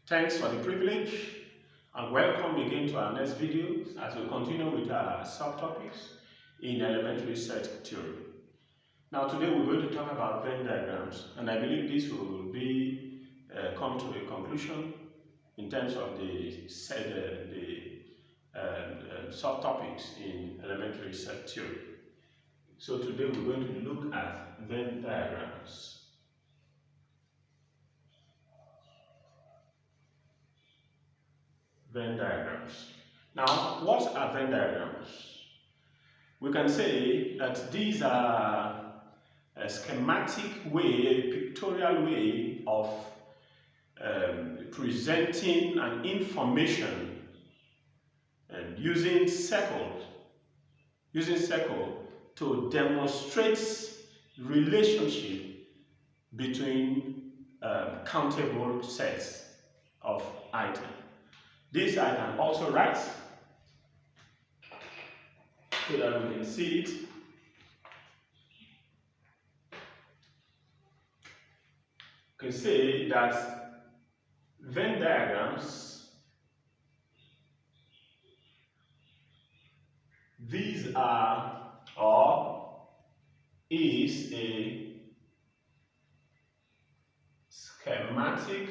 Thanks for the privilege and welcome again to our next video as we continue with our subtopics in elementary set theory. Now today we're going to talk about Venn diagrams, and I believe this will be come to a conclusion in terms of the subtopics in elementary set theory. So today we're going to look at Venn diagrams. Venn diagrams. Now, what are Venn diagrams? We can say that these are a schematic way, a pictorial way of presenting an information using circle to demonstrate relationship between countable sets of items. This I can also write so that we can see it. You can say that Venn diagrams, these are or is a schematic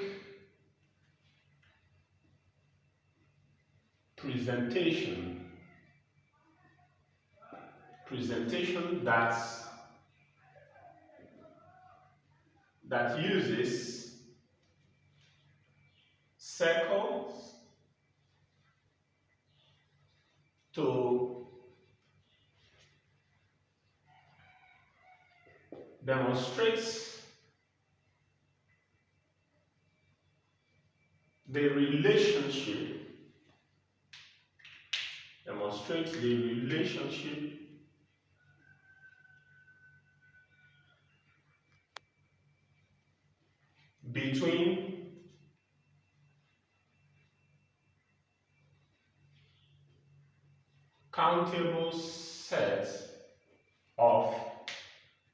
presentation that uses circles to demonstrate the relationship between countable sets of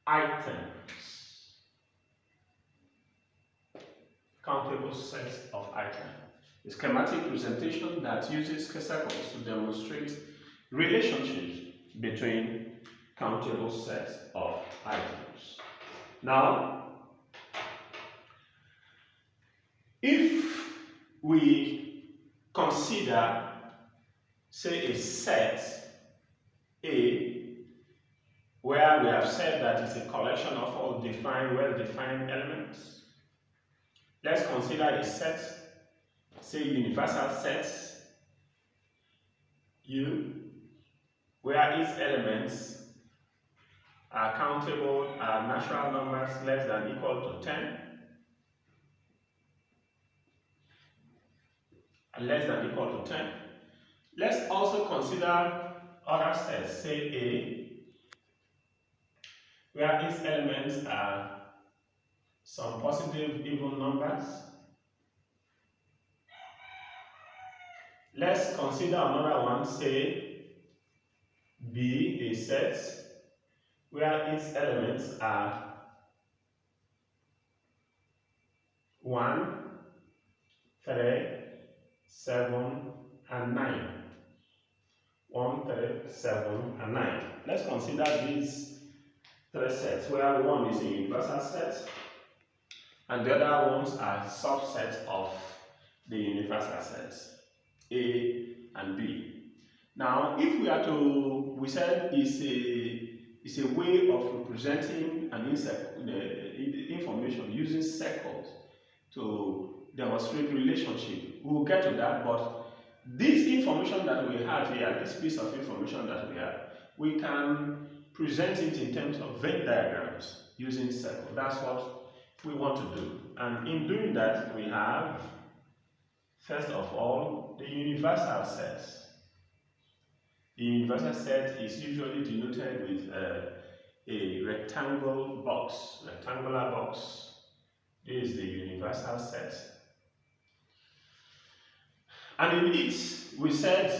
items. Countable sets of items. A schematic presentation that uses circles to demonstrate relationships between countable sets of items. Now, if we consider, say, a set A, where we have said that it's a collection of all well-defined elements, let's consider a set, say, universal sets U, where its elements are countable, are natural numbers less than or equal to 10, and less than or equal to 10. Let's also consider other sets, say A, where its elements are some positive even numbers. Let's consider another one, say B, a set where its elements are 1, 3, 7, and 9. 1, 3, 7, and 9. Let's consider these three sets where one is a universal set and the other ones are subsets of the universal sets A and B. Now, if we are to, we said it's a way of representing an information using circles to demonstrate relationship. We will get to that, but this information that we have here, this piece of information that we have, we can present it in terms of Venn diagrams using circles. That's what we want to do. And in doing that, we have, first of all, the universal sets. The universal set is usually denoted with a rectangular box. This is the universal set. And in it, we said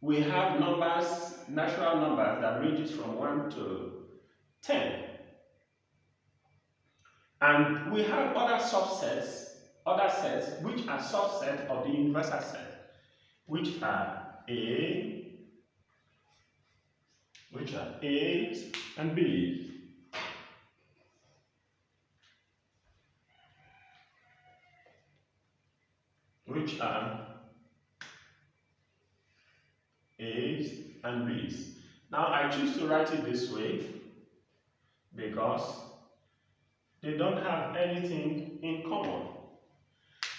we have numbers, natural numbers that ranges from 1 to 10. And we have other subsets other sets which are subsets of the universal set, which are A's and B's. Which are A's and B's. Now I choose to write it this way because they don't have anything in common.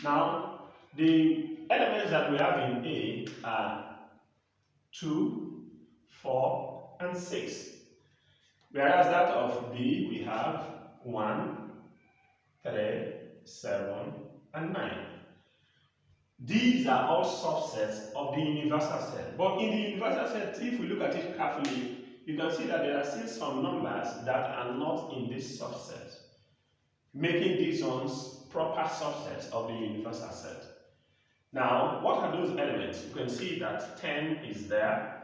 Now the elements that we have in A are 2, 4, and 6. Whereas that of B we have 1, 3, 7, and 9. These are all subsets of the universal set. But in the universal set, if we look at it carefully, you can see that there are still some numbers that are not in this subset, making these ones proper subsets of the universal set. Now, what are those elements? You can see that 10 is there.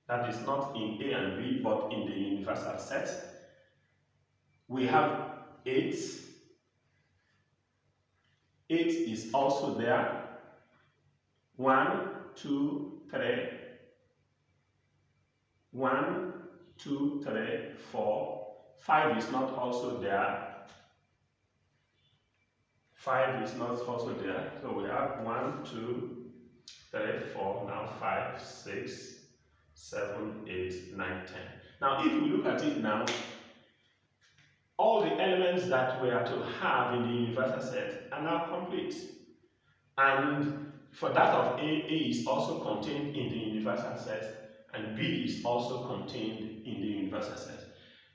That is not in A and B, but in the universal set. We have 8. 8 is also there. 1, 2, 3. 1, 2, 3, 4. 5 is not also there. 5 is not also there. So we have 1, 2, 3, 4. Now 5, 6, 7, 8, 9, 10. Now if we look at it now, all the elements that we are to have in the universal set are now complete. And for that of A is also contained in the universal set, and B is also contained in the universal set.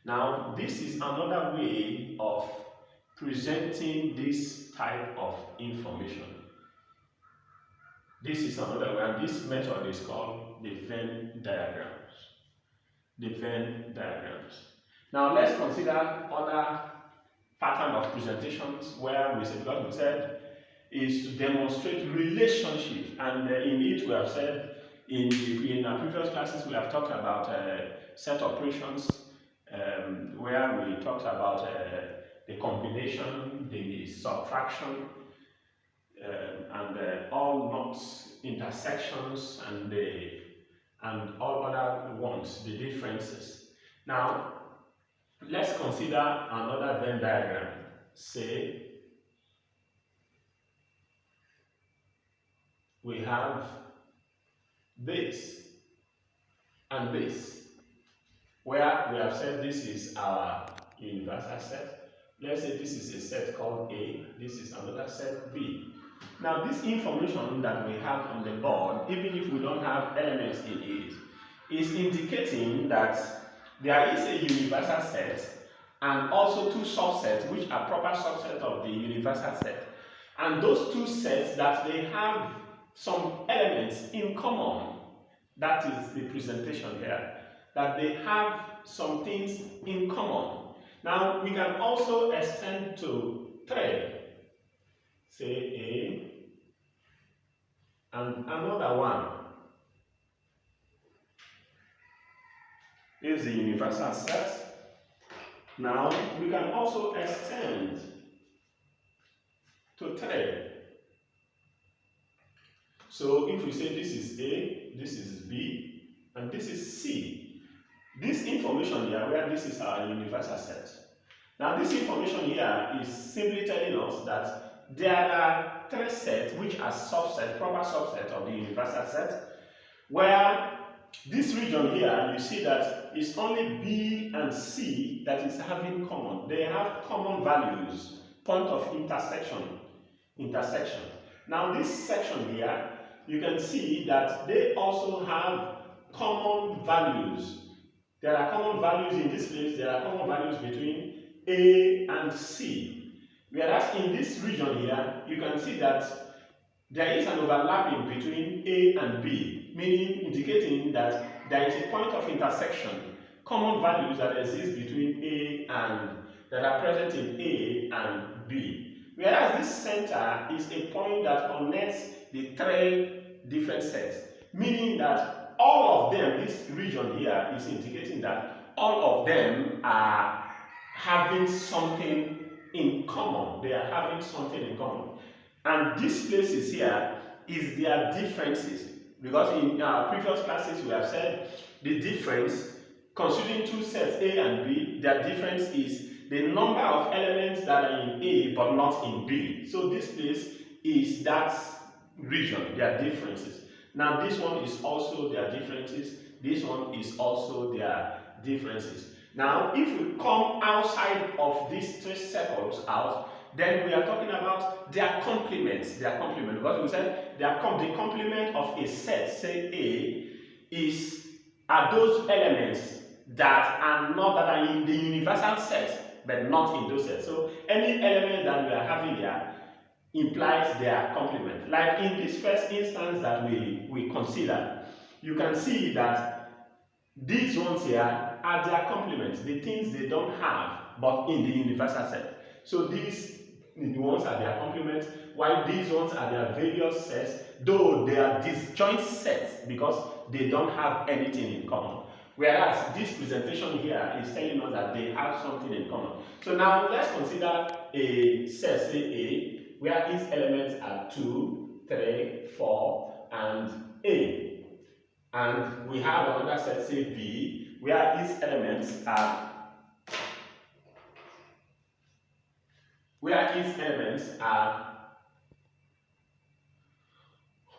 Now, this is another way of presenting this type of information. This is another way, and this method is called the Venn diagrams. The Venn diagrams. Now let's consider other pattern of presentations where we said, because we said is to demonstrate relationships, and in it we have said in our previous classes we have talked about set operations, where we talked about the combination, the subtraction, and all knots, intersections, and all other ones, the differences. Now let's consider another Venn diagram. Say we have this and this, where we have said this is our universal set. Let's say this is a set called A, this is another set B. Now this information that we have on the board, even if we don't have elements in it, is indicating that there is a universal set and also two subsets which are proper subsets of the universal set. And those two sets that they have some elements in common. That is the presentation here. That they have some things in common. Now we can also extend to 3. Say A and another one. Is the universal set. Now we can also extend to 3. So if we say this is A, this is B, and this is C, this information here, where this is our universal set. Now this information here is simply telling us that there are 3 sets which are subsets, proper subsets of the universal set, where this region here, you see that it's only B and C that is having common. They have common values, point of intersection. Now this section here, you can see that they also have common values. There are common values in this place, there are common values between A and C. Whereas in this region here, you can see that there is an overlapping between A and B, meaning indicating that there is a point of intersection, common values that exist between A and that are present in A and B. Whereas this center is a point that connects the 3 different sets, meaning that all of them, this region here is indicating that all of them are having something in common. They are having something in common. And these places here is their differences. Because in our previous classes we have said the difference, considering two sets A and B, their difference is the number of elements that are in A but not in B. So this place is that region, their differences. Now this one is also their differences. This one is also their differences. Now if we come outside of these three circles out, then we are talking about their complements. Their complement, because we said the complement of a set, say A, are those elements that are in the universal set, but not in those sets. So any element that we are having here implies their complement. Like in this first instance that we consider, you can see that these ones here are their complements, the things they don't have but in the universal set. So these the ones are their complements, while these ones are their various sets, though they are disjoint sets because they don't have anything in common. Whereas this presentation here is telling us that they have something in common. So now let's consider a set, say A, where its elements are 2, 3, 4, and A. And we have another set, say B, where its elements are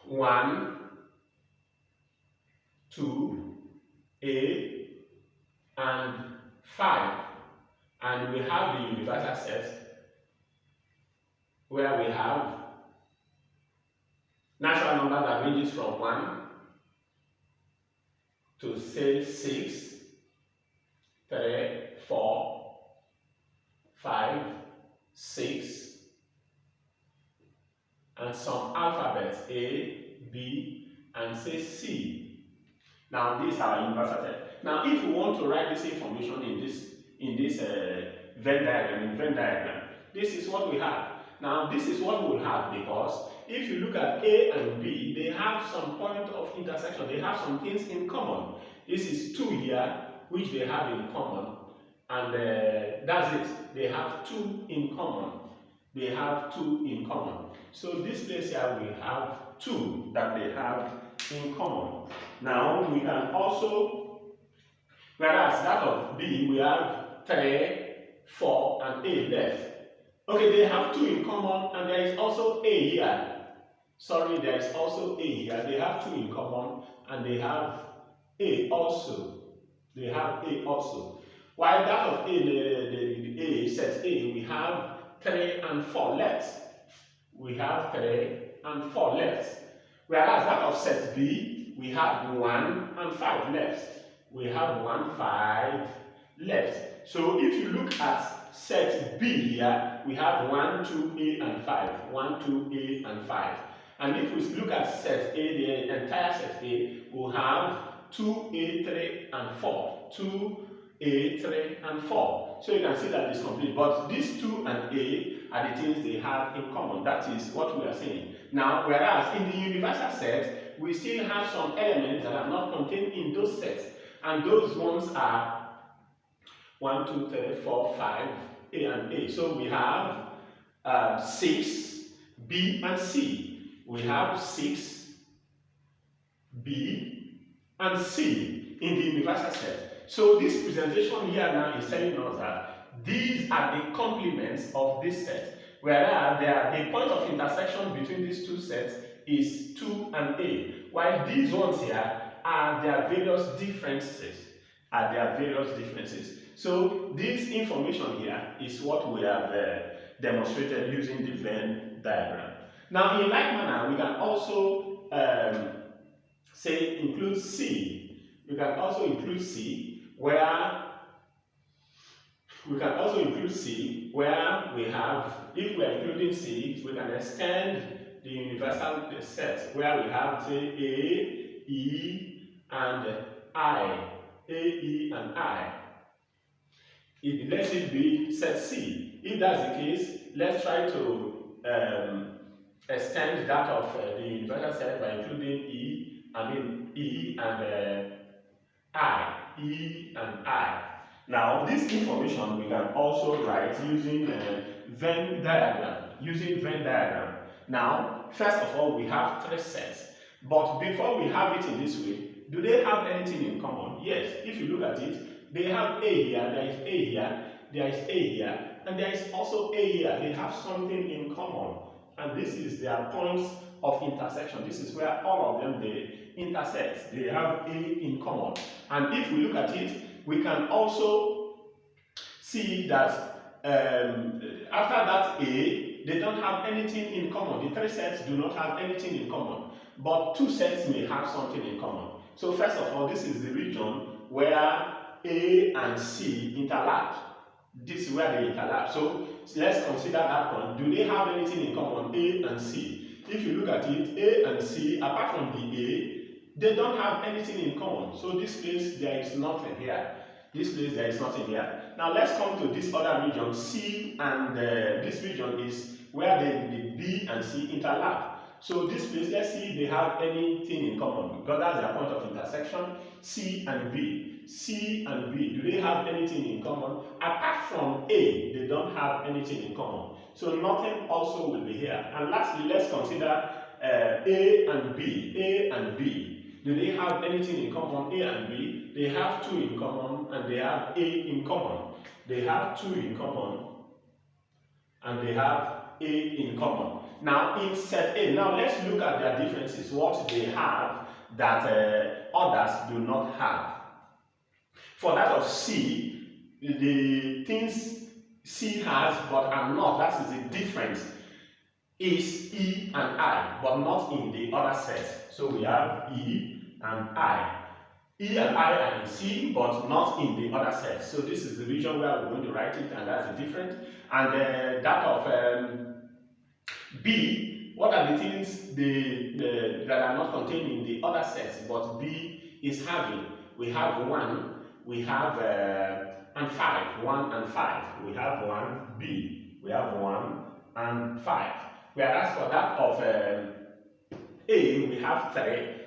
1, 2, A, and 5. And we have the universal set where we have natural number that ranges from 1 to say 6, 3, 4, 5, 6, and some alphabets A, B, and say C. Now these are universal set. Now if we want to write this information in this Venn diagram, this is what we have. Now this is what we will have, because if you look at A and B, they have some point of intersection. They have some things in common. This is 2 here, which they have in common, and that's it. They have 2 in common. They have 2 in common. So this place here we have 2 that they have in common. Now we can also, whereas that of B we have 3, 4, and A left. Okay, they have 2 in common, and there is also A here. Sorry, there is also A here. They have 2 in common, and they have A also. They have A also. While that of A, the A set A, we have 3 and 4 left. We have 3 and 4 left. Whereas that of set B, we have 1 and 5 left. We have 1, 5 left. So if you look at set B here, we have 1, 2, A, and 5. 1, 2, A, and 5. And if we look at set A, the entire set A, we'll have 2A, 3, and 4. 2A, 3, and 4. So you can see that it's complete. But these 2 and A are the things they have in common. That is what we are saying. Now, whereas in the universal set, we still have some elements that are not contained in those sets. And those ones are 1, 2, 3, 4, 5, A and A. So we have 6, B, and C. We have 6, B, and C in the universal set. So this presentation here now is telling us that these are the complements of this set, whereas the point of intersection between these two sets is 2 and A, while these ones here are their various differences. So this information here is what we have demonstrated using the Venn diagram. Now, in like manner, we can also say include C. We can also include C where we have, if we are including C, we can extend the universal set where we have, say, A, E, and I. A, E, and I. Let it be set C. If that's the case, let's try to extend that of the universal set by including E and I. E and I. Now, this information we can also write using Venn diagram, using Venn diagram. Now, first of all, we have three sets. But before we have it in this way, do they have anything in common? Yes. If you look at it, they have A here, there is A here, there is A here, and there is also A here. They have something in common. And this is their points of intersection. This is where all of them they intersect. They have A in common. And if we look at it, we can also see that after that A, they don't have anything in common. The three sets do not have anything in common. But two sets may have something in common. So first of all, this is the region where A and C interlap. This is where they interlap. So let's consider that one. Do they have anything in common, A and C? If you look at it, A and C, apart from the A, they don't have anything in common. So this place, there is nothing here. This place, there is nothing here. Now let's come to this other region, C, and this region is where the B and C interlap. So this place, let's see if they have anything in common, because that's their point of intersection, C and B. C and B, do they have anything in common? Apart from A, they don't have anything in common. So nothing also will be here. And lastly, let's consider A and B. A and B, do they have anything in common? A and B, they have two in common, and they have A in common. They have two in common, and they have A in common. Now in set A, now let's look at their differences, what they have that others do not have. For that of C, the things C has but are not, that is the difference, is E and I, but not in the other set. So we have E and I. E and I are in C, but not in the other set. So this is the region where we're going to write it, and that's the difference. And that of B, what are the things that are not contained in the other sets, but B is having? We have 1, we have and 5, 1 and 5. We have 1, B, we have 1 and 5. Whereas for that of A, we have 3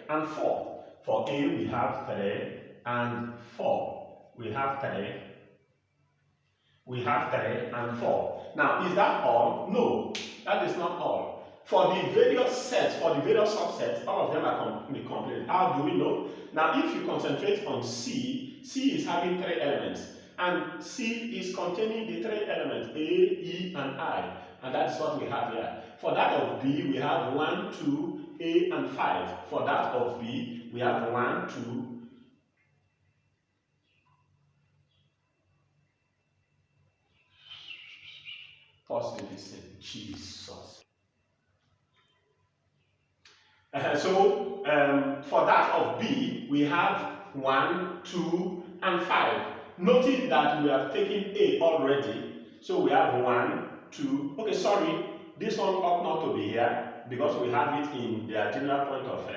and 4. For A, we have 3 and 4. We have 3. We have 3 and 4. Now, is that all? No, that is not all. For the various sets, for the various subsets, all of them are complete. How do we know? Now, if you concentrate on C, C is having 3 elements. And C is containing the 3 elements, A, E, and I. And that is what we have here. For that of B, we have 1, 2, A, and 5. For that of B, we have 1, 2, possibly say Jesus. For that of B, we have 1, 2, and 5. Notice that we have taken A already. So we have 1, 2. Okay, sorry, this one ought not to be here because we have it in their general point of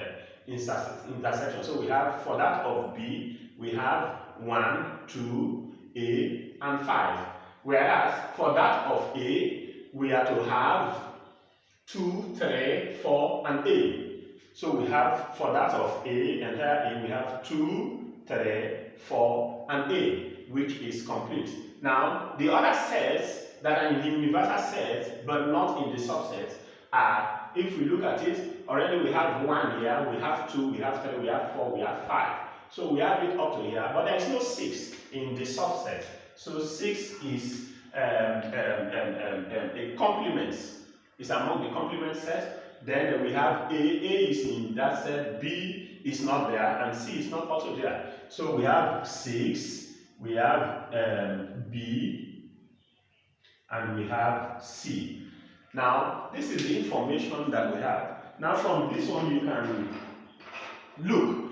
intersection. So we have, for that of B, we have 1, 2, A, and 5. Whereas for that of A, we are to have 2, 3, 4, and A. So we have, for that of A, entire A, we have 2, 3, 4, and A, which is complete. Now, the other sets that are in the universal set, but not in the subset, are, if we look at it, already we have 1 here, we have 2, we have 3, we have 4, we have 5. So we have it up to here, but there is no 6 in the subset. So 6 is a complement. It's among the complement set. Then we have A is in that set, B is not there, and C is not also there. So we have 6, we have B, and we have C. Now, this is the information that we have. Now, from this one, you can look.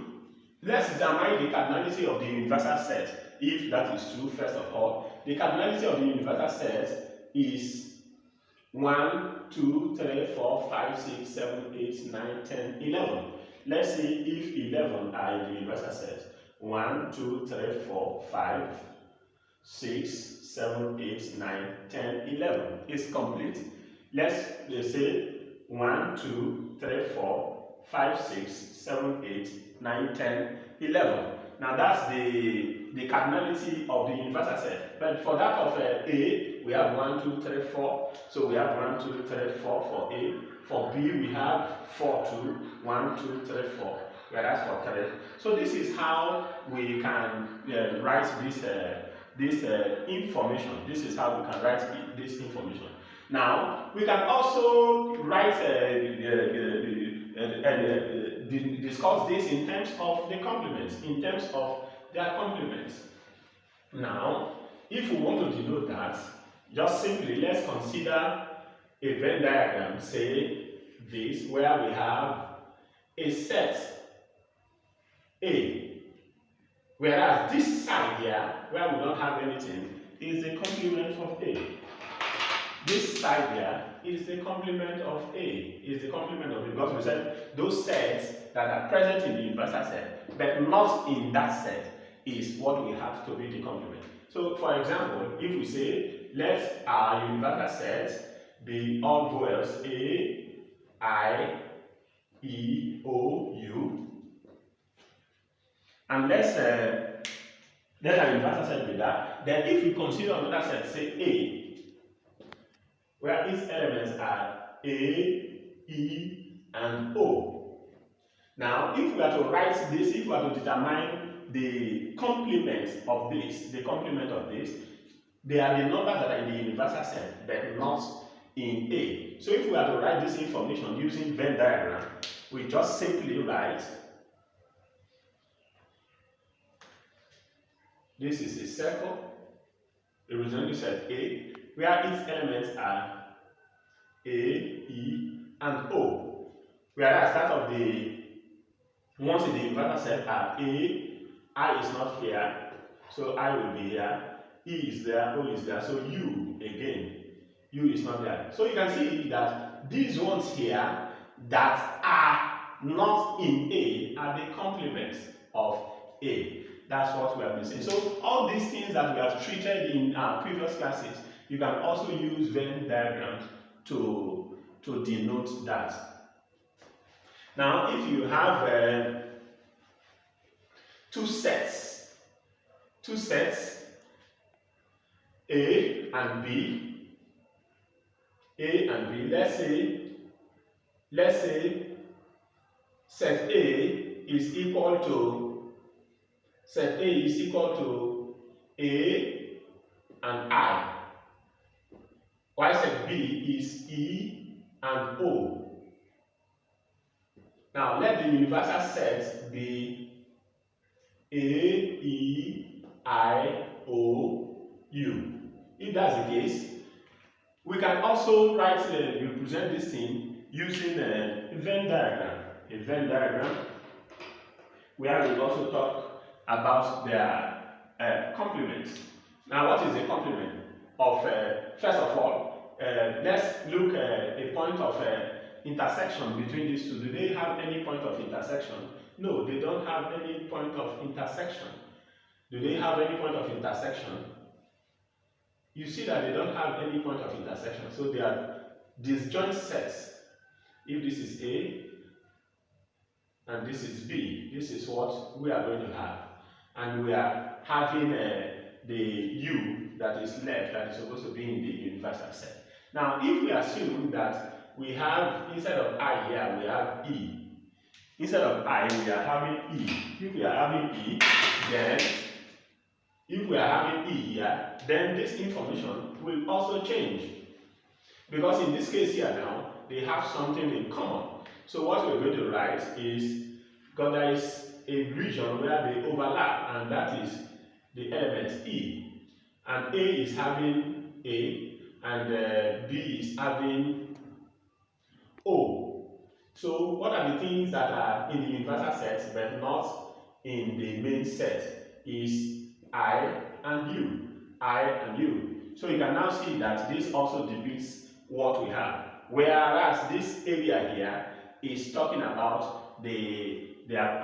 Let's examine the cardinality of the universal set. If that is true, first of all, the cardinality of the universal set is 1, 2, 3, 4, 5, 6, 7, 8, 9, 10, 11. Let's see if 11 are in the universal set. 1, 2, 3, 4, 5, 6, 7, 8, 9, 10, 11. It's complete. Let's say 1, 2, 3, 4, 5, 6, 7, 8, 9, 10, 11. Now that's the cardinality of the universal set. But for that of A, we have 1, 2, 3, 4. So we have 1, 2, 3, 4 for A. For B, we have 4, 2, 1, 2, 3, 4. Whereas for 3. So this is how we can write this information. This is how we can write this information. Now we can also write discuss this in terms of the complements, in terms of their complements. Now, if we want to denote that, just simply let's consider a Venn diagram, say this, where we have a set A, whereas this side here, where we don't have anything, is the complement of A. This side here is the complement of A, is the complement of A, because we said those sets that are present in the universal set, but not in that set, is what we have to be the complement. So, for example, if we say, let our universal set be all vowels A, I, E, O, U, and let our universal set be that, then if we consider another set, say A, where its elements are A, E, and O. Now, if we are to write this, if we are to determine the complement of this, they are the numbers that are in the universal set, but not in A. So if we are to write this information using Venn diagram, we just simply write, this is a circle, representing set A, where its elements are A, E, and O. Whereas that of the ones in the universal set are A, I is not here, so I will be here, E is there, O is there, so U again, U is not there. So you can see that these ones here that are not in A are the complements of A. That's what we have been saying. So all these things that we have treated in our previous classes, you can also use Venn diagrams to denote that. Now, if you have two sets, A and B, let's say set A is equal to A and I, while set B is E and O. Now let the universal set be A, E, I, O, U. If that's the case, we can also represent this thing using a Venn diagram. A Venn diagram where we also talk about their complements. Now, what is a complement of? First of all, let's look at a point of intersection between these two. Do they have any point of intersection? No, they don't have any point of intersection. Do they have any point of intersection? You see that they don't have any point of intersection. So they are disjoint sets. If this is A and this is B, this is what we are going to have. And we are having the U that is left, that is supposed to be in the universal set. Now, if we assume that we have, instead of I here, we have E. Instead of I, we are having E. If we are having E, then if we are having E here, then this information will also change. Because in this case here now, they have something in common. So what we're going to write is, because there is a region where they overlap, and that is the element E. And A is having A, and B is having O. So what are the things that are in the universal set but not in the main set is I and U. I and U. So you can now see that this also depicts what we have. Whereas this area here is talking about their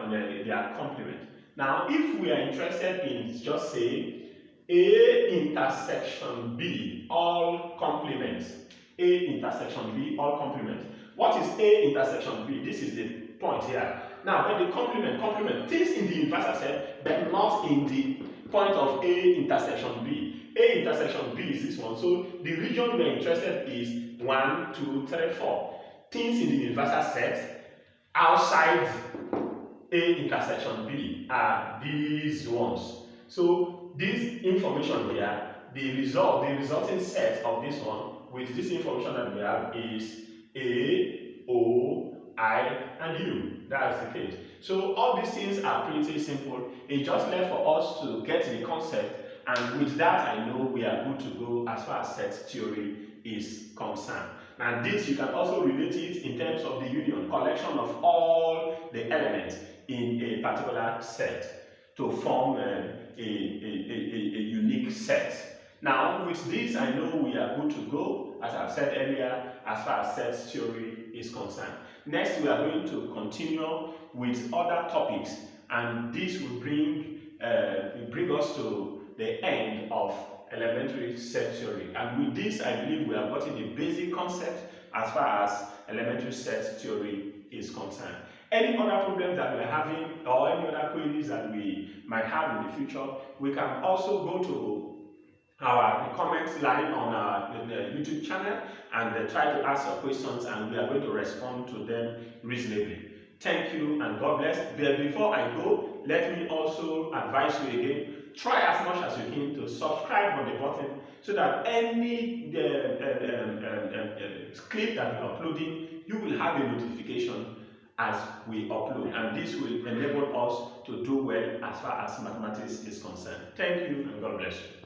complement. Now, if we are interested in just say A intersection B, all complements. A intersection B, all complements. What is A intersection B? This is the point here. Now, when the complement, things in the universal set, but not in the point of A intersection B. A A intersection B is this one. So the region we are interested is 1, 2, 3, 4. Things in the universal set outside A intersection B are these ones. So this information here, the resulting set of this one with this information that we have is A, O, I, and U. That's the case. So all these things are pretty simple. It's just left for us to get the concept, and with that I know we are good to go as far as set theory is concerned. Now this you can also relate it in terms of the union, collection of all the elements in a particular set to form a unique set. Now with this I know we are good to go, as I've said earlier, as far as set theory is concerned. Next we are going to continue with other topics, and this will bring us to the end of elementary set theory. And with this I believe we have gotten the basic concept as far as elementary set theory is concerned. Any other problems that we're having or any other queries that we might have in the future, we can also go to the comments line on our YouTube channel and try to ask your questions, and we are going to respond to them reasonably. Thank you and God bless. But before I go, let me also advise you again, try as much as you can to subscribe on the button so that any clip that we're uploading, you will have a notification as we upload, and this will enable us to do well as far as mathematics is concerned. Thank you and God bless you.